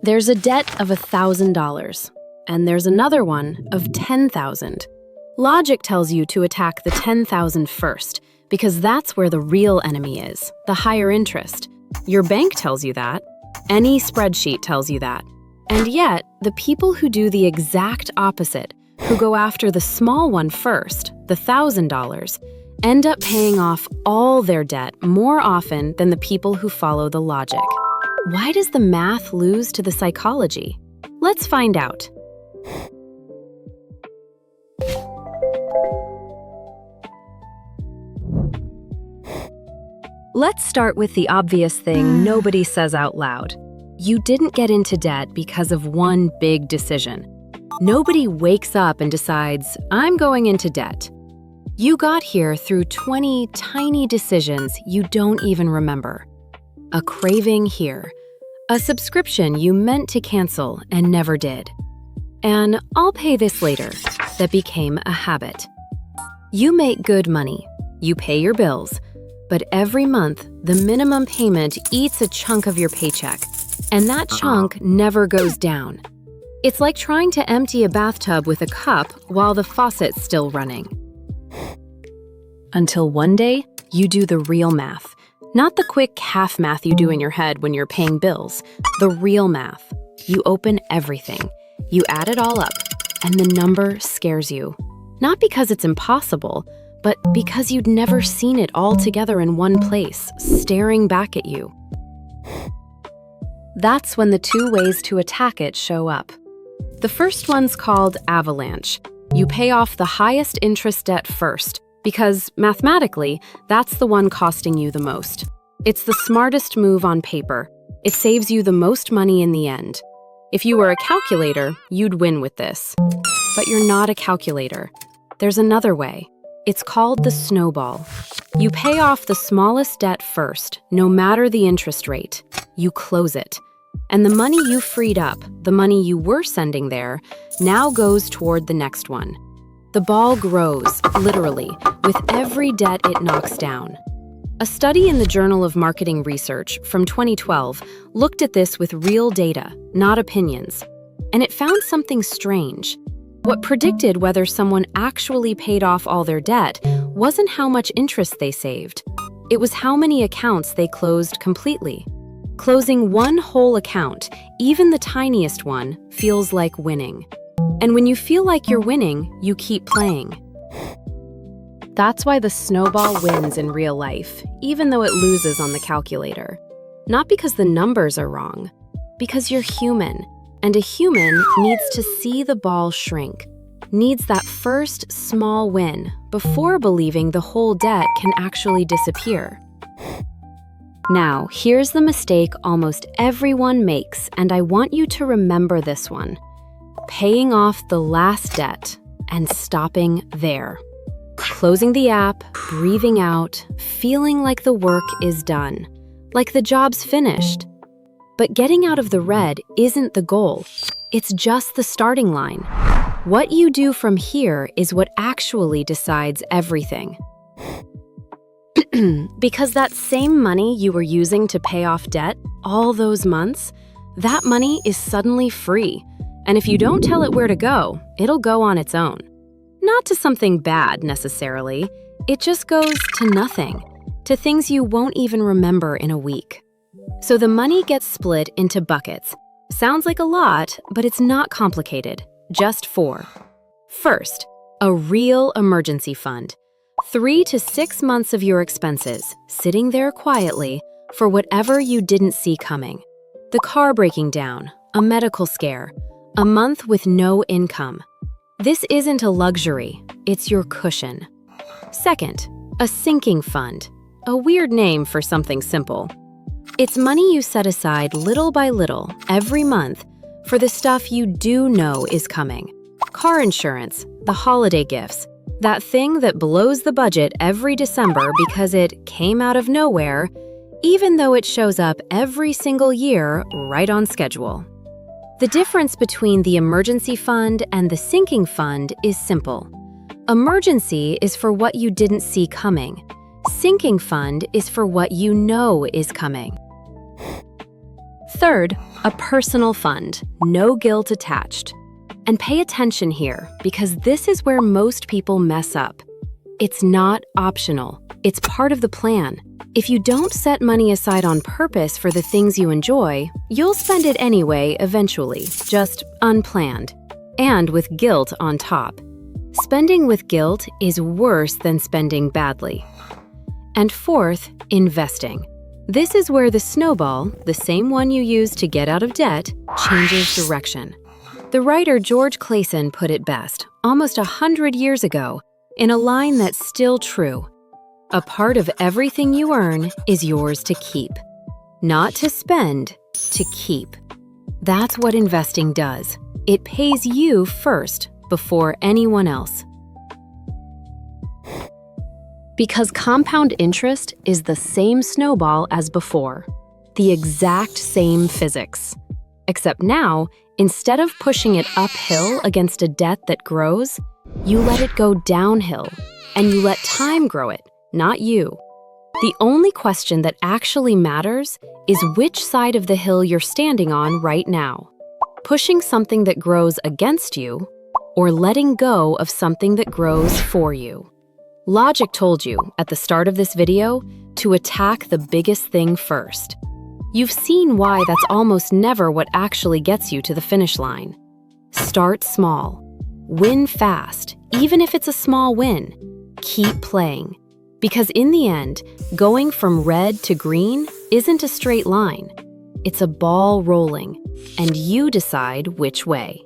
There's a debt of $1,000, and there's another one of 10,000. Logic tells you to attack the 10,000 first, because that's where the real enemy is, the higher interest. Your bank tells you that. Any spreadsheet tells you that. And yet, the people who do the exact opposite, who go after the small one first, the $1,000, end up paying off all their debt more often than the people who follow the logic. Why does the math lose to the psychology? Let's find out. Let's start with the obvious thing nobody says out loud. You didn't get into debt because of one big decision. Nobody wakes up and decides, I'm going into debt. You got here through 20 tiny decisions you don't even remember. A craving here. A subscription you meant to cancel and never did. And I'll pay this later that became a habit. You make good money. You pay your bills. But every month, the minimum payment eats a chunk of your paycheck, and that chunk never goes down. It's like trying to empty a bathtub with a cup while the faucet's still running. Until one day, you do the real math. Not the quick half math you do in your head when you're paying bills. The real math. You open everything. You add it all up, and the number scares you. Not because it's impossible, but because you'd never seen it all together in one place, staring back at you. That's when the two ways to attack it show up. The first one's called Avalanche. You pay off the highest interest debt first, because mathematically, that's the one costing you the most. It's the smartest move on paper. It saves you the most money in the end. If you were a calculator, you'd win with this. But you're not a calculator. There's another way. It's called the snowball. You pay off the smallest debt first, no matter the interest rate. You close it. And the money you freed up, the money you were sending there, now goes toward the next one. The ball grows, literally, with every debt it knocks down. A study in the Journal of Marketing Research from 2012 looked at this with real data, not opinions. And it found something strange. What predicted whether someone actually paid off all their debt wasn't how much interest they saved. It was how many accounts they closed completely. Closing one whole account, even the tiniest one, feels like winning. And when you feel like you're winning, you keep playing. That's why the snowball wins in real life, even though it loses on the calculator. Not because the numbers are wrong, because you're human. And a human needs to see the ball shrink, needs that first small win before believing the whole debt can actually disappear. Now, here's the mistake almost everyone makes, and I want you to remember this one. Paying off the last debt and stopping there. Closing the app, breathing out, feeling like the work is done, like the job's finished. But getting out of the red isn't the goal. It's just the starting line. What you do from here is what actually decides everything. Because that same money you were using to pay off debt all those months, that money is suddenly free. And if you don't tell it where to go, it'll go on its own. Not to something bad, necessarily. It just goes to nothing, to things you won't even remember in a week. So the money gets split into buckets. Sounds like a lot, but it's not complicated. Just 4. First, a real emergency fund. 3 to 6 months of your expenses, sitting there quietly for whatever you didn't see coming. The car breaking down, a medical scare, a month with no income. This isn't a luxury, it's your cushion. Second, a sinking fund. A weird name for something simple. It's money you set aside little by little, every month, for the stuff you do know is coming. Car insurance, the holiday gifts, that thing that blows the budget every December because it came out of nowhere, even though it shows up every single year right on schedule. The difference between the emergency fund and the sinking fund is simple. Emergency is for what you didn't see coming. Sinking fund is for what you know is coming. Third, a personal fund, no guilt attached. And pay attention here, because this is where most people mess up. It's not optional. It's part of the plan. If you don't set money aside on purpose for the things you enjoy, you'll spend it anyway eventually, just unplanned. And with guilt on top. Spending with guilt is worse than spending badly. And fourth, investing. This is where the snowball, the same one you use to get out of debt, changes direction. The writer George Clason put it best, almost 100 years ago, in a line that's still true. A part of everything you earn is yours to keep. Not to spend, to keep. That's what investing does. It pays you first, before anyone else. Because compound interest is the same snowball as before. The exact same physics. Except now, instead of pushing it uphill against a debt that grows, you let it go downhill, and you let time grow it, not you. The only question that actually matters is which side of the hill you're standing on right now. Pushing something that grows against you, or letting go of something that grows for you. Logic told you, at the start of this video, to attack the biggest thing first. You've seen why that's almost never what actually gets you to the finish line. Start small. Win fast, even if it's a small win. Keep playing. Because in the end, going from red to green isn't a straight line. It's a ball rolling, and you decide which way.